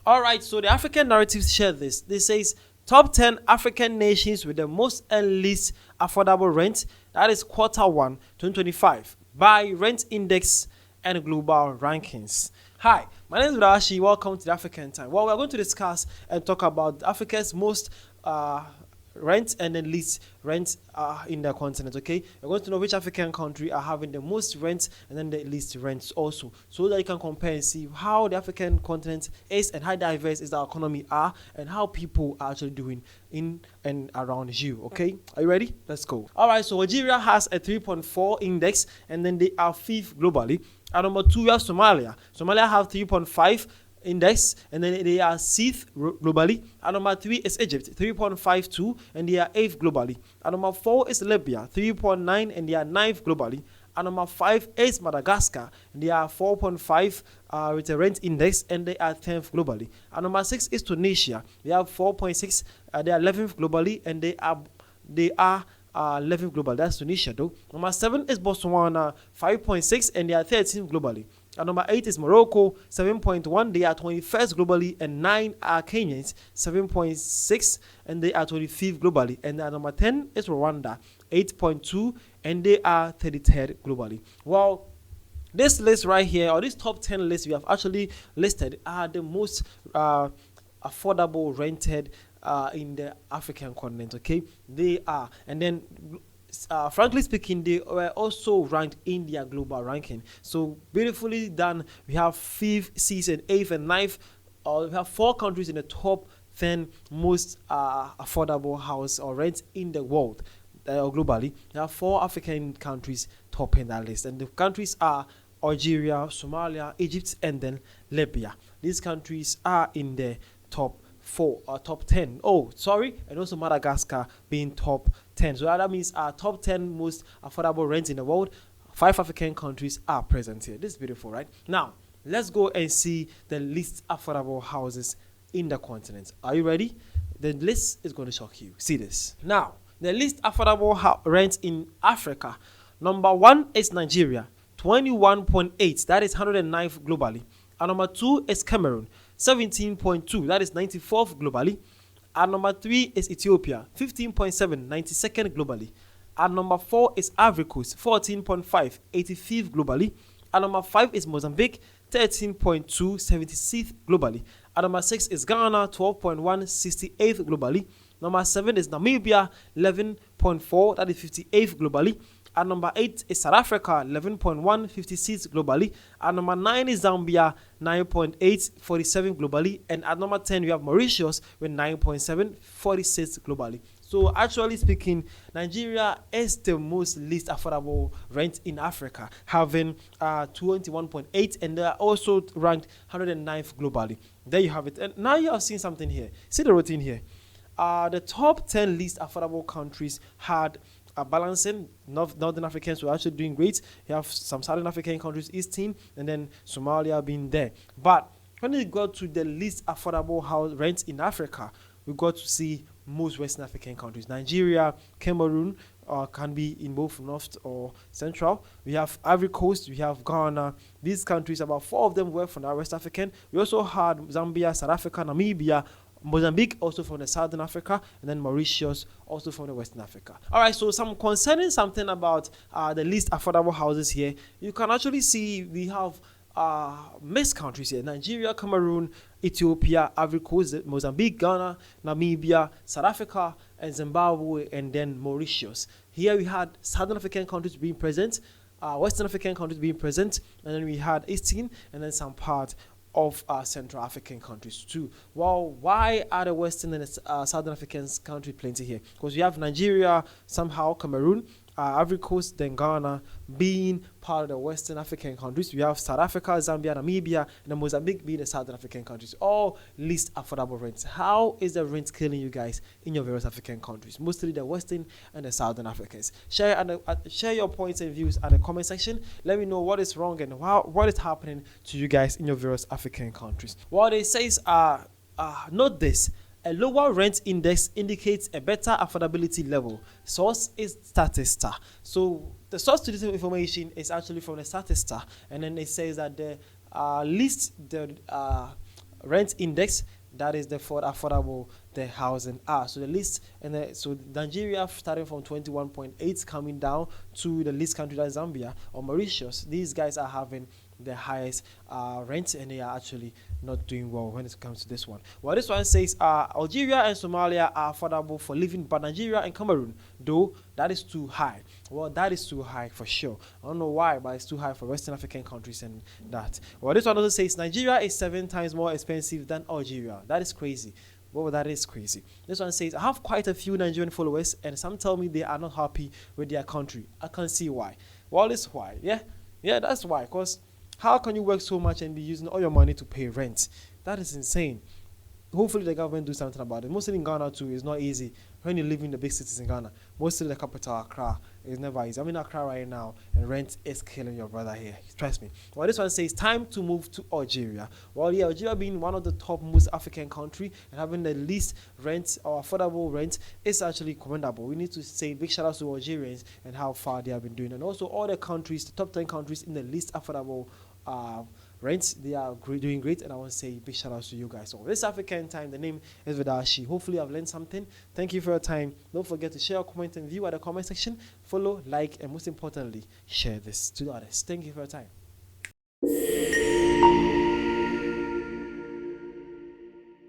All right, so the African narratives share this. This says top 10 African nations with the most and least affordable rent. That is Q1 2025 by Rent Index and Global Rankings. Hi, my name is Rashi. Welcome to the African Time. Well, we're going to discuss and talk about Africa's most rent and then least rent in the continent. Okay, we're going to know which African country are having the most rent and then the least rents also, so that you can compare and see how the African continent is and how diverse is the economy are and how people are actually doing in and around you. Okay, are you ready? Let's go. All right, so Algeria has a 3.4 index and then they are fifth globally. At number 2 we have Somalia. Somalia have 3.5 index and then they are 6th globally. At number 3 is Egypt, 3.52 and they are 8th globally. At number 4 is Libya, 3.9 and they are 9th globally. At number 5 is Madagascar and they are 4.5 with a rent index and they are 10th globally. At number 6 is Tunisia, they have 4.6, they are 11th globally and they are 11th global. That's Tunisia though. Number 7 is Botswana, 5.6 and they are 13th globally. And number 8 is Morocco, 7.1, they are 21st globally, and 9 are Kenyans, 7.6 and they are 25th globally. And at number 10 is Rwanda, 8.2 and they are 33rd globally. Well, this list right here, or this top 10 list we have actually listed, are the most affordable rented in the African continent. Okay, they are, and then frankly speaking, they were also ranked in their global ranking. So beautifully done. We have 5th, 6th, and 8th and 9th. We have 4 countries in the top 10 most affordable house or rent in the world. Globally, there are 4 African countries topping that list, and the countries are Algeria, Somalia, Egypt, and then Libya. These countries are in the top 10. Oh, sorry, and also Madagascar being top 10. So that means our top 10 most affordable rents in the world. 5 African countries are present here. This is beautiful, right? Now, let's go and see the least affordable houses in the continent. Are you ready? The list is going to shock you. See this. Now, the least affordable rents in Africa. Number 1 is Nigeria, 21.8. That is 109th globally. And number 2 is Cameroon, 17.2, that is 94th globally. And number 3 is Ethiopia, 15.7, 92nd globally. And number 4 is Ivory Coast, 14.5, 85th globally. And number 5 is Mozambique, 13.2, 76th globally. And number 6 is Ghana, 12.1, 68th globally. Number 7 is Namibia, 11.4, that is 58th globally. And number 8 is South Africa, 11.1, 56 globally. And number 9 is Zambia, 9.8, 47 globally. And at number 10, we have Mauritius with 9.7, 46 globally. So actually speaking, Nigeria is the most least affordable rent in Africa, having 21.8, and they are also ranked 109th globally. There you have it. And now you have seen something here. See the routine here. The top 10 least affordable countries had balancing. Northern Africans were actually doing great. You have some Southern African countries, Eastern, and then Somalia being there. But when we got to the least affordable house rents in Africa, we got to see most Western African countries. Nigeria, Cameroon can be in both North or Central. We have Ivory Coast, we have Ghana. These countries, about 4 of them were from the West African. We also had Zambia, South Africa, Namibia, Mozambique also from the Southern Africa, and then Mauritius also from the Western Africa. All right, so some concerning something about the least affordable houses here. You can actually see we have mixed countries here: Nigeria, Cameroon, Ethiopia, Ivory Coast, Mozambique, Ghana, Namibia, South Africa, and Zimbabwe, and then Mauritius. Here we had Southern African countries being present, Western African countries being present, and then we had Eastern, and then some part of Central African countries too. Well, why are the Western and Southern African countries plenty here? Because we have Nigeria, somehow Cameroon, Ivory Coast, then Ghana being part of the Western African countries. We have South Africa, Zambia, Namibia, and then Mozambique being the Southern African countries. All least affordable rents. How is the rent killing you guys in your various African countries? Mostly the Western and the Southern Africans. Share your points and views at the comment section. Let me know what is wrong and what is happening to you guys in your various African countries. What it says, note this. A lower rent index indicates a better affordability level. Source is Statista. So the source to this information is actually from the Statista, and then it says that the rent index, that is the for affordable the housing are. So the list, so Nigeria starting from 21.8 coming down to the least country, that is Zambia or Mauritius. These guys are having the highest rent, and they are actually not doing well when it comes to this one. Well, this one says Algeria and Somalia are affordable for living, but Nigeria and Cameroon, though, that is too high. Well, that is too high for sure. I don't know why, but it's too high for Western African countries and that. Well, this one also says Nigeria is 7 times more expensive than Algeria. That is crazy. Well, that is crazy. This one says, I have quite a few Nigerian followers, and some tell me they are not happy with their country. I can't see why. Well, it's why. Yeah, that's why. Because how can you work so much and be using all your money to pay rent? That is insane. Hopefully the government do something about it. Mostly in Ghana too, it's not easy. When you live in the big cities in Ghana, mostly the capital, Accra, is never easy. I'm in Accra right now, and rent is killing your brother here. Trust me. Well, this one says, time to move to Algeria. Well, yeah, Algeria being one of the top most African country and having the least rent or affordable rent is actually commendable. We need to say big shout out to Algerians and how far they have been doing. And also all the countries, the top 10 countries in the least affordable rents, they are doing great, and I want to say big shout out to you guys. So this African time, the name is Vidashi. Hopefully I've learned something. Thank you for your time. Don't forget to share, comment, and view at the comment section. Follow, like, and most importantly, share this to others. Thank you for your time.